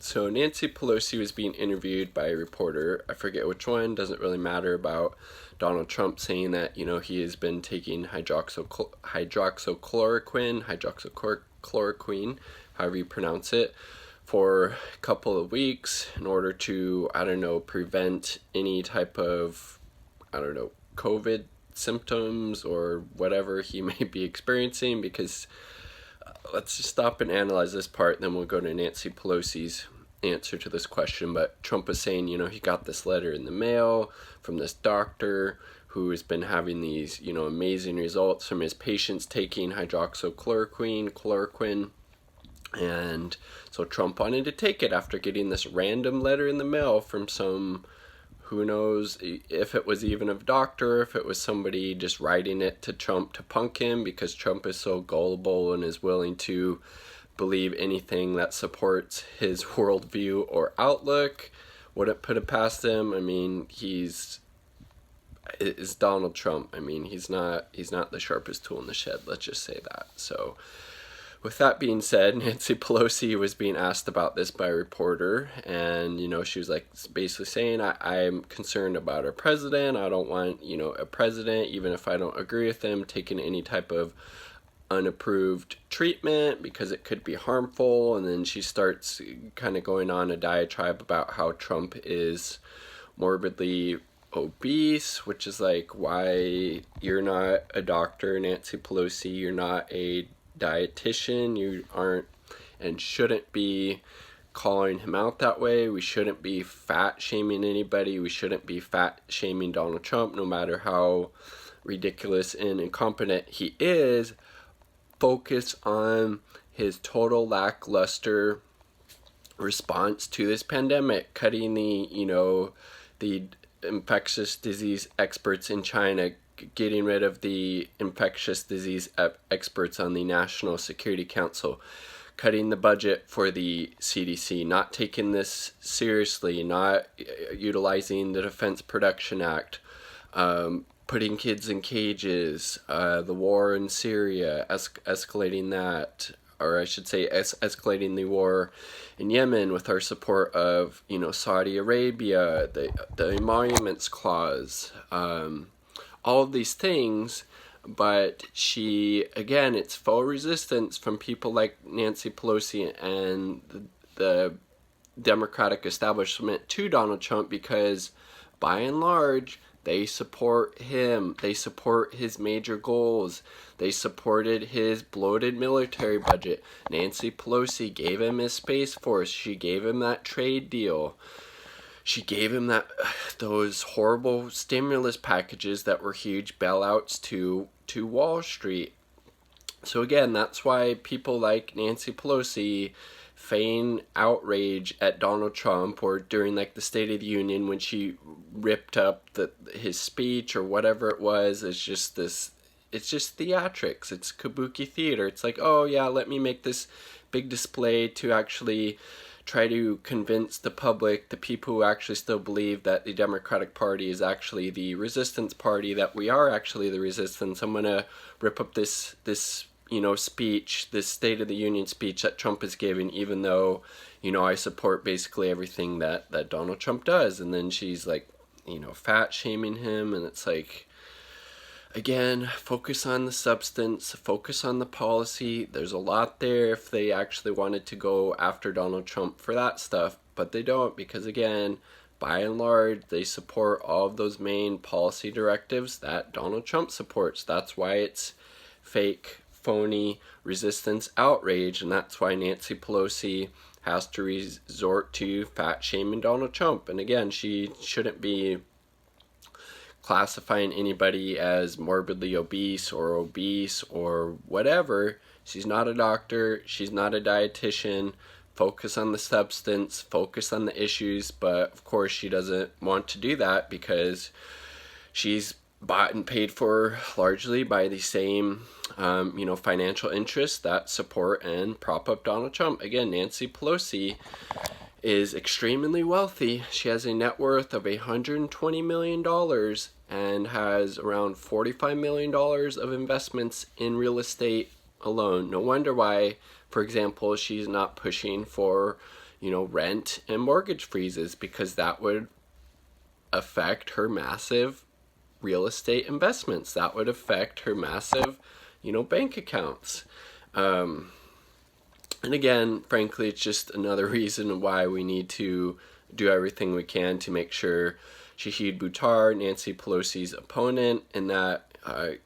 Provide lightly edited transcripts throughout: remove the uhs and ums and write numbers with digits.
So Nancy Pelosi was being interviewed by a reporter. I forget which one. Doesn't really matter, about Donald Trump saying that he has been taking hydroxychloroquine, however you pronounce it, for a couple of weeks in order to prevent any type of COVID symptoms or whatever he may be experiencing. Because let's just stop and analyze this part, then we'll go to Nancy Pelosi's answer to this question. But Trump was saying, he got this letter in the mail from this doctor who has been having these, amazing results from his patients taking chloroquine. And so Trump wanted to take it after getting this random letter in the mail from some, who knows if it was even a doctor, if it was somebody just writing it to Trump to punk him, because Trump is so gullible and is willing to believe anything that supports his worldview or outlook. Wouldn't put it past him. I mean, is Donald Trump. I mean, he's not the sharpest tool in the shed. Let's just say that. So with that being said, Nancy Pelosi was being asked about this by a reporter, and she was basically saying, I'm concerned about our president. I don't want a president, even if I don't agree with him, taking any type of unapproved treatment because it could be harmful. And then she starts kind of going on a diatribe about how Trump is morbidly obese, which is why you're not a doctor, Nancy Pelosi. You're not a dietitian. You aren't and shouldn't be calling him out that way. We shouldn't be fat shaming anybody. We shouldn't be fat shaming Donald Trump, no matter how ridiculous and incompetent he is. Focus on his total lackluster response to this pandemic, cutting the infectious disease experts in China, getting rid of the infectious disease experts on the National Security Council, cutting the budget for the CDC, not taking this seriously, not utilizing the Defense Production Act, putting kids in cages, the war in Syria, escalating that, or I should say escalating the war in Yemen with our support of, Saudi Arabia, the Emoluments Clause, all of these things. But it's faux resistance from people like Nancy Pelosi and the Democratic establishment to Donald Trump, because by and large, they support him. They support his major goals. They supported his bloated military budget. Nancy Pelosi gave him his Space Force. She gave him that trade deal. She gave him those horrible stimulus packages that were huge bailouts to Wall Street. So again, that's why people like Nancy Pelosi feign outrage at Donald Trump, or during the State of the Union when she ripped up his speech or whatever it was. It's just theatrics. It's kabuki theater. It's oh yeah, let me make this big display to actually try to convince the public, the people who actually still believe that the Democratic Party is actually the resistance party, that we are actually the resistance. I'm going to rip up this speech, this State of the Union speech that Trump is giving, even though, I support basically everything that Donald Trump does. And then she's fat shaming him, and it's again, focus on the substance, focus on the policy. There's a lot there if they actually wanted to go after Donald Trump for that stuff, but they don't, because again, by and large, they support all of those main policy directives that Donald Trump supports. That's why it's fake, phony resistance outrage, and that's why Nancy Pelosi has to resort to fat shaming Donald Trump. And again, she shouldn't be classifying anybody as morbidly obese or whatever. She's not a doctor. She's not a dietitian. Focus on the substance, focus on the issues. But of course, she doesn't want to do that because she's bought and paid for largely by the same financial interests that support and prop up Donald Trump. Again, Nancy Pelosi is extremely wealthy. She has a net worth of $120 million and has around $45 million of investments in real estate alone. No wonder why, for example, she's not pushing for, rent and mortgage freezes, because that would affect her massive real estate investments. That would affect her massive, bank accounts. And again, frankly, it's just another reason why we need to do everything we can to make sure Shahid Buttar, Nancy Pelosi's opponent, in that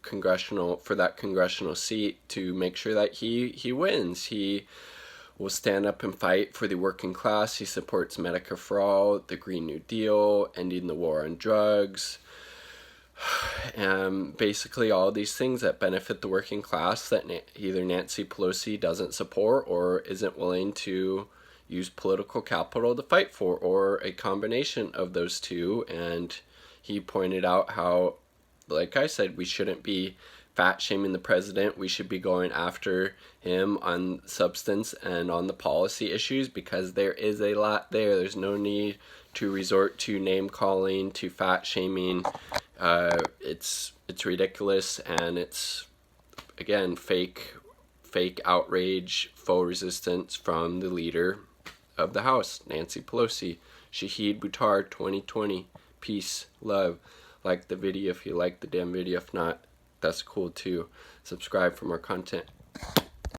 congressional seat, to make sure that he wins. He will stand up and fight for the working class. He supports Medicare for All, the Green New Deal, ending the war on drugs, and basically all these things that benefit the working class that either Nancy Pelosi doesn't support or isn't willing to use political capital to fight for, or a combination of those two. And he pointed out how, like I said, we shouldn't be fat shaming the president. We should be going after him on substance and on the policy issues, because there is a lot there. There's no need to resort to name calling, to fat shaming. It's ridiculous, and it's, again, fake outrage, faux resistance from the leader of the House, Nancy Pelosi. Shahid Buttar 2020. Peace, love. Like the video if you like the damn video. If not, that's cool too. Subscribe for more content.